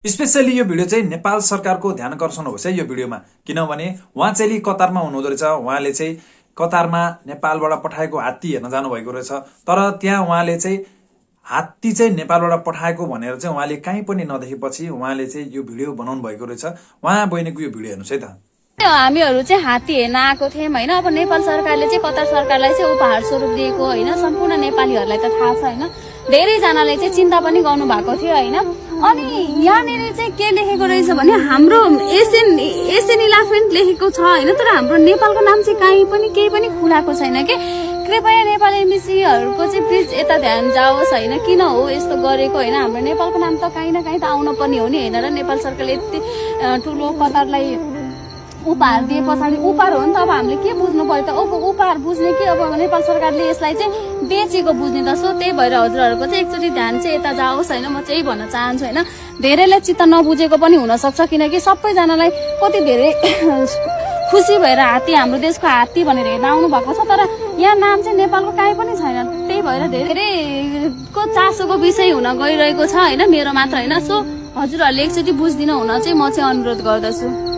Specially यो video चाहिँ नेपाल सरकारको ध्यान आकर्षण होस् है यो भिडियोमा, किनभने उहाँ चाहिँ कतारमा हुनुहुँदो रहेछ। उहाँले चाहिँ कतारमा नेपालबाट पठाएको हात्ती हेर्न जानुभएको रहेछ। तर त्यहाँ उहाँले चाहिँ हात्ती चाहिँ नेपालबाट पठाएको भनेर चाहिँ उहाँले कहीँ पनि नदेखेपछि उहाँले चाहिँ यो भिडियो बनाउनु भएको रहेछ। उहाँ बहिनीको यो भिडियो हेर्नुहोस् है त। हामीहरू चाहिँ हात्ती हेर्न आएको थियौँ होइन। अब नेपाल सरकारले चाहिँ कतार सरकारलाई चाहिँ उपहार स्वरूप दिएको होइन। सम्पूर्ण नेपालीहरूलाई त थाहा छ होइन। धेरैजनाले चाहिँ चिन्ता पनि गर्नु भएको थियो होइन। अनि यहाँनिर चाहिँ के लेखेको रहेछ भने हाम्रो एसियन इलाफेन्ट लेखेको छ होइन। तर हाम्रो नेपालको नाम चाहिँ कहीँ पनि केही पनि खुलाएको छैन कि। कृपया नेपाल एमबीसीहरूको चाहिँ प्लिज यता ध्यान जाओस् होइन। किन हो यस्तो गरेको होइन। हाम्रो नेपालको नाम त कहीँ न कहीँ त आउन पनि हो नि होइन। र नेपाल सरकारले यति ठुलो कतारलाई उपहार दिए पछाडि उपहार हो नि त। अब हामीले के बुझ्नु पर्यो त। उपहार बुझ्ने कि अब नेपाल सरकारले यसलाई चाहिँ बेचेको बुझ्ने त। सो त्यही भएर हजुरहरूको चाहिँ एकचोटि ध्यान चाहिँ यता जाओस् होइन। म चाहिँ भन्न चाहन्छु होइन। धेरैलाई चित्त नबुझेको पनि हुनसक्छ, किनकि सबैजनालाई कति धेरै खुसी भएर हात्ती हाम्रो देशको हात्ती भनेर हेर्न आउनु भएको छ। तर यहाँ नाम चाहिँ नेपालको काहीँ पनि छैन। त्यही भएर धेरैको चासोको विषय हुन गइरहेको छ होइन। मेरो मात्र होइन। सो हजुरहरूले एकचोटि बुझिदिनु हुन चाहिँ म चाहिँ अनुरोध गर्दछु।